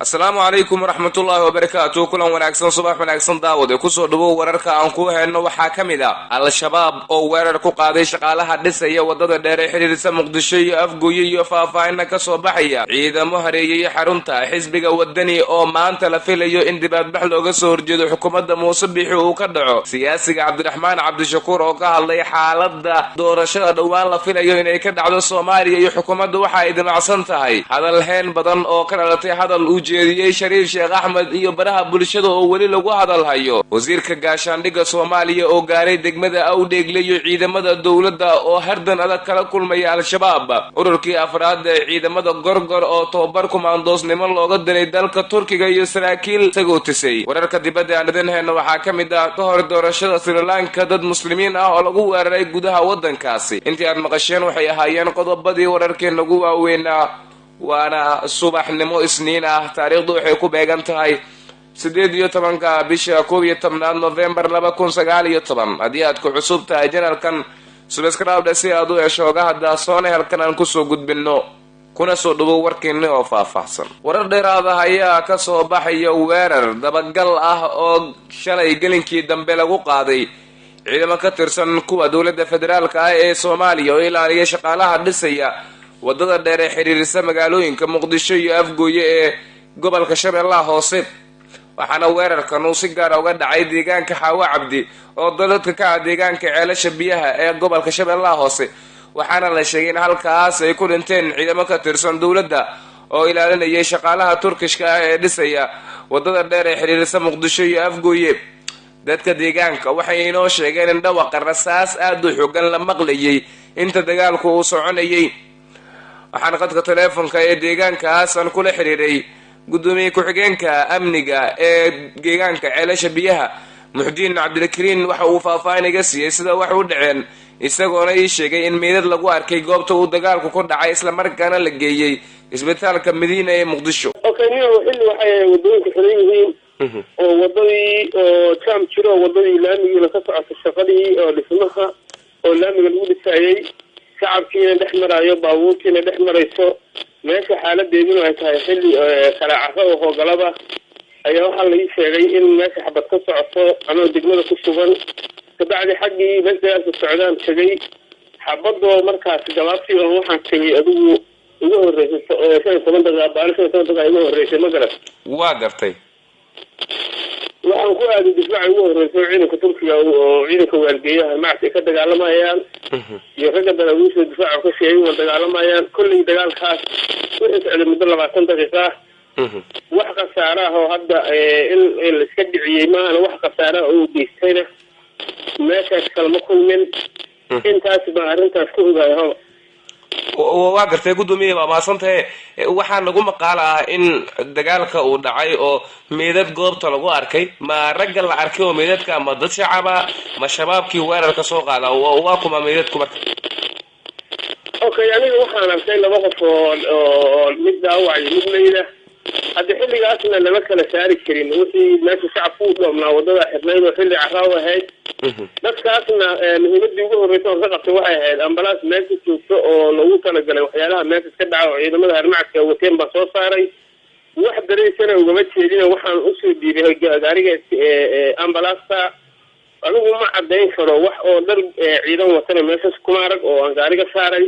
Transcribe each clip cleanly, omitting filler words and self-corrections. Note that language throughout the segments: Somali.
السلام عليكم ورحمة الله وبركاته. كلنا وناكسن صباح وناكسن داود كسو دبو ورarka aan ku hayno waxa kamida al-shabaab oo weerar ku qaaday shaqaalaha dhisaya wadada dheer ee xiriirisa Muqdisho iyo Afgooye iyo faahfaahin ka soo baxaya ciidamo hareeyay xarunta xisbiga wadani oo maanta la filayo in dibadbax looga soo horjeedo xukuumadda Muuse Biixi uu ka dhaco siyaasiga Cabdiraxmaan Cabdishakuur oo ka hadlay xaaladda doorashada dhawaan la filayo inay ka dhacdo Soomaaliya iyo xukuumaddu waxa ay damacsan tahay hadal heen badan oo ka dhalatay hadal jeediyay Shariif Sheekh Axmed iyo baraha bulshada oo wali lagu hadal hayo wasiirka gaashaandhigga Soomaaliya oo gaaray degmada Awdheegle iyo ciidamada dawladda oo hardan adag kala kulmaya al-shabaab ururkii afraad ee ciidamada gorgor oo tababar kumaandoosnimo looga diray dalka Turkiga iyo saraakiil sagootisay wararka dibadda aan idin waxaa kamid ah ka hor doorashada Sri Lanka dad muslimiin ah oo lagu weeraray gudaha wadankaasi intii aad maqasheen waxay ahaayeen qodobadii wararkeen lagu waaweynaa waana subaxnimo isniin ah taariikhdu waxay ku beegan tahay 18 bisha 11 November 2019 hadii aad ku cusub tahay janalkan subscribe si aad u hesho hada soona halkan aan ku soo gudbino kuna soo dhawow warkeena oo faahfaahsan warar dheeraad ah ayaa ka soo baxaya weerar dabagal ah oo shalay gelinkii dambe lagu qaaday ciidamo ka tirsan kuwa dawladda federaalka ah ee Soomaaliya oo ilaaliya shaqaalaha dhisaya wadada dheer ee xiriirisa magaalooyinka Muqdisho iyo Afgooye ee gobolka Shabeellaha Hoose waxaana weerarkan uu si gaar ah uga dhacay deegaanka Xaawa Cabdi oo dadka ka deegaanka Ceelasha Biyaha ee gobolka Shabeellaha Hoose waxaana la sheegay in halkaas ay ku dhinteen ciidamo ka tirsan dawladda oo ilaalinaya shaqaalaha Turkishka ah ee dhisaya wadada dheer ee xiriirisa Muqdisho iyo Afgooye dadka deegaanka waxay inoo sheegeen in dhawaqa rasaas aad u xooggan la maqlayay inta dagaalku uu soconayay waxaan qadka teleefanka ee deegaankaas aan kula xiriiray gudoomiye ku-xigeenka amniga ee deegaanka Ceelasha Biyaha Muxdiin Cabdilkariin waxa uu faahfaahin iga siiyay sida wax u dhaceen isagoona ii sheegay in meedad lagu arkay goobta uu dagaalku ku dhacay isla markaana la geeyay isbitaalka Madiina ee Muqdisho xilli waxay wadooyinka xiran yihiin oo wadadii oo jaam jiro wadadii laamiga ka socota shaqadii oo dhismaha oo laamiga lagu dhisayay shacabkiina dhex marayo baabuurkiina dhex marayso meesha xaaladeeduna ay tahay xilli kala carro oo hoogalada ayaa waxaa la ii sheegay in meesha xabad ka socoto anoo degmada ku sugan kabacdi xaggii meeshaas socdaan tagay xabadoo markaas gabaabtii oo waxaan tagay adigu ugu horeysay 15 daqiiqo ugu horeysay ma garan waa gartay waxaan ku aaday difaaca ugu horeysay ciidanka Turkiga oo ciidanka waardiyaha macsi ka dagaalamayaan iyo ragga darawiisha difaaca ka sheegay oo dagaalamayaan kulli dagaalkaas wixii socday muddo 20 daqiiqo wax khasaare ah oo hadda in la iska dhiciyay ma wax khasaare ah oo geystayna meeshaas kalma kulmin intaas baa arrintaas ku ogaayay waa gartay gudoomiye baa maasantahay waxaan lagu maqaalaa in dagaalka uu dhacay oo meedad goobta lagu arkay ma ragga la arkay oo meedadka ama dad shacaba ma shabaabkii weerarka soo qaada waa kuma meedadku marka aniga waxaan arkay laba qof oo mid dhaawacay mid meeda hadda xilligaasna lama kala saari karin wixii meesha shacabku u dhoomnaa wadada xirnayd oo xilli carraaw ahayd dadkaasna muhiimadii ugu horreysay oo ka qabtay waxay ahayd ambalaas meesha joogto oo lagu talagalay waxyaalaha meesha ka dhaca oo ciidamada harmacadka wateen baa soo saaray wax dareysana ugama jeedina waxaan usoo diiday gaariga ambalaasta adigu ma caddayn karo wax oo dhar ciidan watana meeshaas kuma arag oo aan gaariga saaray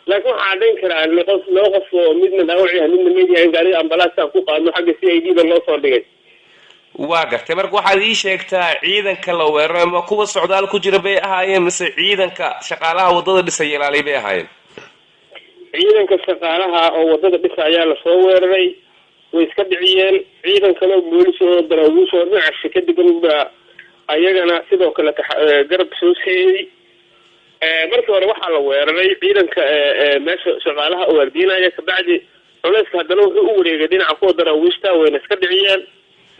laakiin waxaa caddayn karaa laba qof oo midna dhaawacyaha midna meediyaha in gaariga ambalaasta ku qaadno xagga CID-da loo soo dhigay waa gartay marka waxaad ii sheegtaa ciidanka la weeraray ma kuwa socdaal ku jira bay ahaayeen mise ciidanka shaqaalaha wadada dhisay ilaalay bay ahaayeen ciidanka shaqaalaha oo wadada dhisay ayaa la soo weeraray way iska dhiciyeen ciidankana boolis oo daraawiish oo dhinaca ka degan baa ayagana sidoo kale garab soo siiyay markii hore waxaa la weeraray ciidanka meesha shaqaalaha oo waardiinaya kabacdi culayska haddana wuxuu u wareegay dhinaca kuwa daraawiishta wayna iska dhiciyeen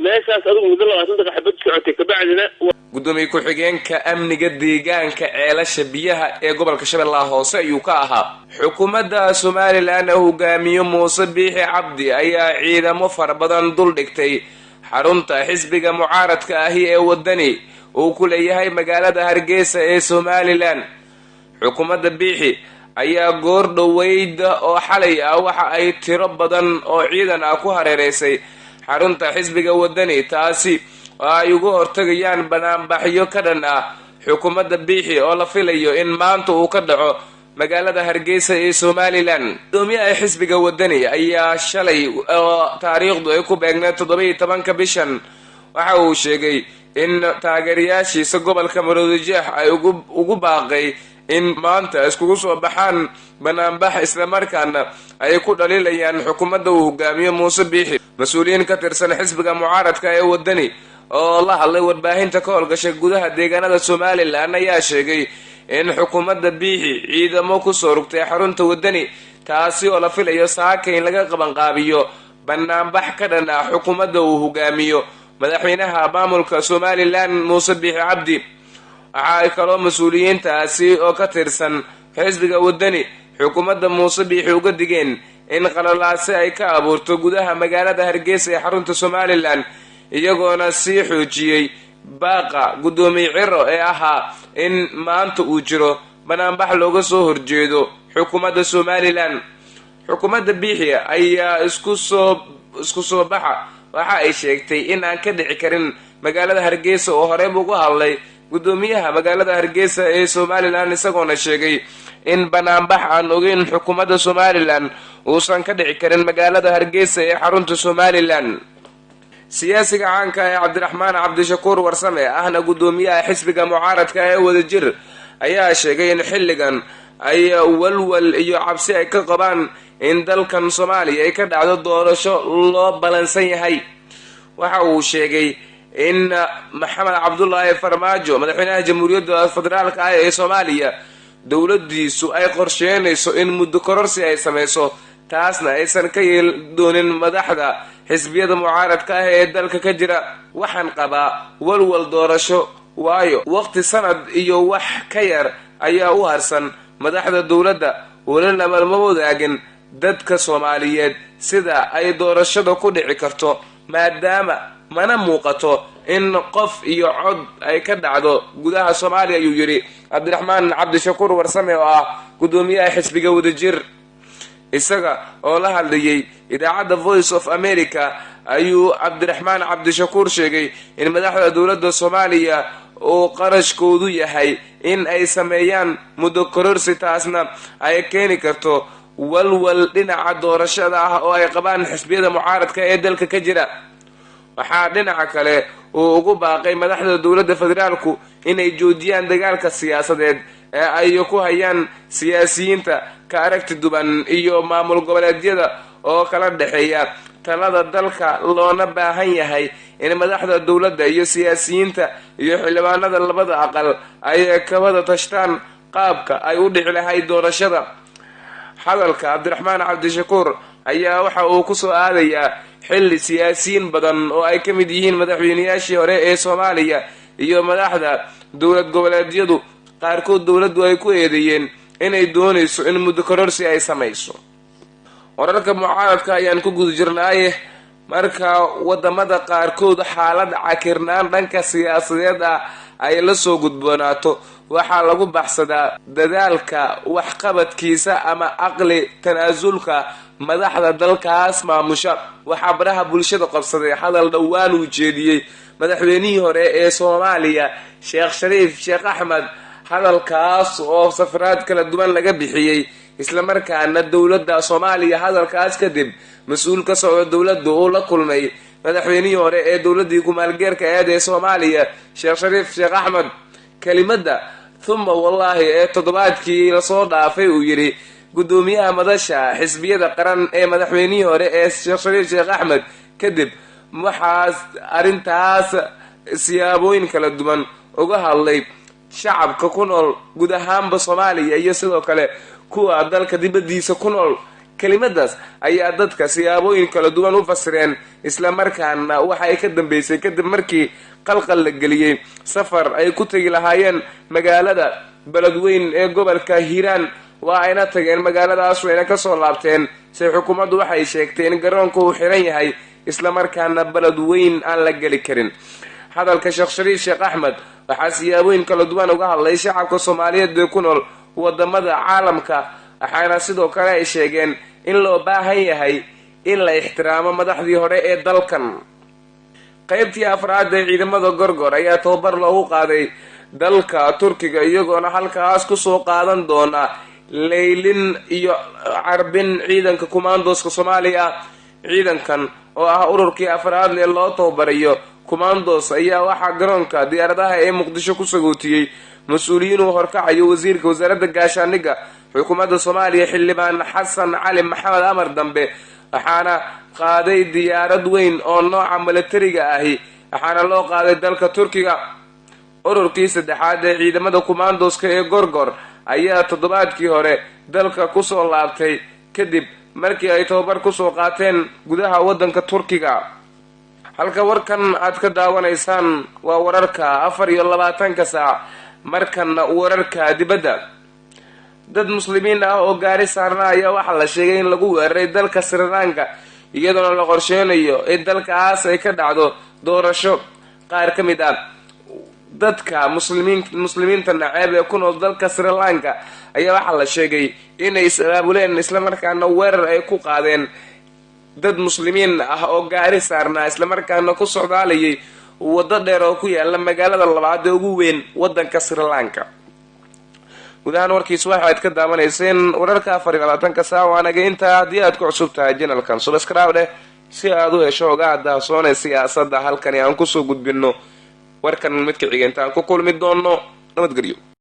meeshaas adigu muddo 20 daqiiqo xabad socotay kabacdina gudoomiye ku-xigeenka amniga deegaanka Ceelasha Biyaha ee gobolka Shabeellaha Hoose ayuu ka ahaa xukuumadda Soomaaliland hogaamiyo Muuse Biixi Cabdi ayaa ciidamo fara badan dul dhigtay xarunta xisbiga mucaaradka ah ee wadani uu ku leeyahay magaalada Hargeysa ee Somaliland. xukuumadda Biixi ayaa goor dhoweyd oo xalay ah waxa ay tiro badan oo ciidan ah ku hareereysay xarunta xisbiga wadani, taasi oo ay uga hortagayaan banaanbaxyo ka dhan ah xukuumadda Biixi oo la filayo in maanta uu ka dhaco magaalada Hargeysa ee Somaliland. gudoomiyaha xisbiga wadani ayaa shalay oo taariikhdu ay ku beegneed 17 bishan waxa uu sheegay in taageerayaashiisa gobolka Maroodijeex ay ugu baaqay in maanta iskugu soo baxaan banaanbax isla markaana ay ku dhaliilayaan xukuumadda uu hogaamiyo Muuse Biixi. mas-uuliyiin ka tirsan xisbiga mucaaradka ee wadani oo la hadlay warbaahinta ka howlgashay gudaha deegaanada Somaliland ayaa sheegay in xukuumadda Biixi ciidamo ku soo rugtay xarunta wadani, taasi oo la filayo saaka in laga qabanqaabiyo banaanbax ka dhan ah xukuumadda uu hogaamiyo madaxweynaha maamulka Somaliland Muuse Biixi Cabdi. waxa ay kaloo mas-uuliyiintaasi oo ka tirsan xisbiga wadani xukuumadda Muuse Biixi uga digeen in qalalaase ay ka abuurto gudaha magaalada Hargeysa ee xarunta Somaliland, iyagoona sii xoojiyey baaqa gudoomiye Ciro ee ahaa in maanta uu jiro banaanbax looga soo horjeedo xukuumadda Somaliland. xukuumadda Biixi ayaa isku soo baxa waxa ay sheegtay in aan ka dhici karin magaalada Hargeysa oo horey uga hadlay gudoomiyaha magaalada Hargeysa ee Somaliland, isagoona sheegay in banaanbax aan ogeyn xukuumadda Somaliland uusan ka dhici karin magaalada Hargeysa ee xarunta Somaliland. siyaasiga caanka ee Cabdiraxmaan Cabdishakuur Warsame ahna gudoomiyaha xisbiga mucaaradka ee Wadajir ayaa sheegay in xilligan ay walwal iyo cabsi ay ka qabaan in dalkan Soomaaliya ay ka dhacdo doorasho loo balansan yahay. waxa uu sheegay in Maxamed Cabdullaahi Farmaajo madaxweynaha Jamhuuriyadda Federaalka ah ee Soomaaliya dowladdiisu ay qorsheynayso in muddo kororsi ay sameyso, taasna aysan ka yeel doonin madaxda xisbiyada mucaaradka ah ee dalka ka jira. waxaan qabaa walwal doorasho, waayo waqti sanad iyo wax ka yar ayaa u harsan madaxda dowladda, walina ma wadaagin dadka Soomaaliyeed sida ay doorashada ku dhici karto, maadaama mana muuqato in qof iyo cod ay ka dhacdo gudaha Soomaaliya, ayuu yiri Cabdiraxmaan Cabdishakuur Warsame oo ah gudoomiyaha xisbiga Wadajir. isaga oo la hadlayay idaacadda Voice of America ayuu Cabdiraxmaan Cabdishakuur sheegay in madaxda dowladda Soomaaliya oo qarashkoodu yahay in ay sameeyaan muddo kororsi, taasna ay keeni karto walwal dhinaca doorashada ah oo ay qabaan xisbiyada mucaaradka ee dalka ka jira. waxaa dhinaca kale uu ugu baaqay madaxda dowladda federaalku inay joojiyaan dagaalka siyaasadeed ee ay ku hayaan siyaasiyiinta ka aragti duban iyo maamul goboleedyada oo kala dhexeeya talada dalka, loona baahan yahay in madaxda dowladda iyo siyaasiyiinta iyo xildhibaanada labada aqal ay ka wada tashtaan qaabka ay u dhici lahayd doorashada. hadalka Cabdiraxmaan Cabdishakuur ayaa waxa uu ku soo aadayaa xilli siyaasiyiin badan oo ay ka mid yihiin madaxweynayaashii hore ee Soomaaliya iyo madaxda dowlad goboleedyadu qaarkood dowladdu ay ku eedeeyeen inay doonayso in muddo kororsi ay samayso. wararka mucaaradka ayaan ku guda jirnaaye marka wadamada qaarkood xaalad cakirnaan dhanka siyaasadeed ah ay la soo gudboonaato, waxaa lagu baxsadaa dadaalka waxqabadkiisa ama aqli tanaasulka madaxda dalkaas maamusha. waxaa baraha bulshada qabsaday hadal dhowaan uu jeediyey madaxweynihii hore ee Soomaaliya Sheekh Shariif Sheekh Axmed, hadalkaas oo safaraad kala duwan laga bixiyey, isla markaana dowladda Soomaaliya hadalkaas kadib mas-uul ka socda dowladda uu la kulmay madaxweynihii hore ee dowladii ku-maalgeerka ee Soomaaliya Sheekh Shariif Sheekh Axmed. kelimada thumma wallahi ee toddobaadkii la soo dhaafay uu yiri gudoomiyaha madasha xisbiyada qaran ee madaxweynihii hore ee Sheekh Shariif Sheekh Axmed kadib waxaas arintaas siyaabooyin kala duwan uga hadlay shacabka ku nool guud ahaanba Soomaaliya iyo sidoo kale kuwa dalka dibadiisa ku nool. kelimadaas ayaa dadka siyaabooyin kala duwan u fasireen, isla markaana waxa ay ka dambeysay kadib markii qalqal la geliyey safar ay ku tagi lahaayeen magaalada Beledweyn ee gobolka Hiiraan. waa ayna tageen magaaladaas wayna ka soo laabteen, si xukuumaddu waxay sheegtay in garoonku uu xiran yahay isla markaana Beledweyn aan la geli karin. hadalka sheekh shariif sheekh axmed waxaa siyaabooyin kala duwan uga hadlay shacabka soomaaliyeed ee ku nool wadamada caalamka, waxaana sidoo kale ay sheegeen in loo baahan yahay in la ixtiraamo madaxdii hore ee dalkan. qaybtii afraad ee ciidamada gorgor ayaa tababar loogu qaaday dalka turkiga, iyagoona halkaas kusoo qaadan doona leylin iyo carbin ciidanka kumaandooska soomaaliya. ciidankan oo ah ururkii afraad ee loo tababarayo kumaandoos ayaa waxaa garoonka diyaaradaha ee muqdisho ku sagootiyey mas-uuliyiin uu horkacayo wasiirka wasaaradda gaashaandhigga xukuumadda soomaaliya xildhibaan xasan cali maxamed amar dambe, waxaana qaaday diyaarad weyn oo nooca milatariga ahi, waxaana loo qaaday dalka turkiga. ururkii saddexaad ee ciidamada kumaandooska ee gorgor ayaa toddobaadkii hore dalka kusoo laabtay kadib markii ay tababar kusoo qaateen gudaha waddanka turkiga. halka warkan aad ka daawanaysaan waa wararka 24 saac. markanna wararka dibadda. dad muslimiin ah oo gaari saarna ayaa waxaa la sheegay in lagu weeraray dalka Sri Lanka, iyadoona la qorsheynayo in dalkaas ay ka dhacdo doorasho. qaar ka mid ah dadka muslimiinta naceeb ee ku nool dalka Sri Lanka ayaa waxaa la sheegay inay is-abaabuleen islamarkaana weerar ay ku qaadeen dad muslimiin ah oo gaari saarnaa, islamarkaana ku socdaalayay waddo dheer oo ku yaala magaalada labaad ee ugu weyn waddanka Sri Lanka. gudahaan warkiis waxaad ka daawanayseen wararka 24 saac. waanaga intaa. haddii aad ku cusub tahay janalkan subscribe dheh si aad u hesho ogaha daahsoon ee siyaasadda halkani aan kusoo gudbino warkan midka xiga intaan ku kulmi doono. nabadgelyo.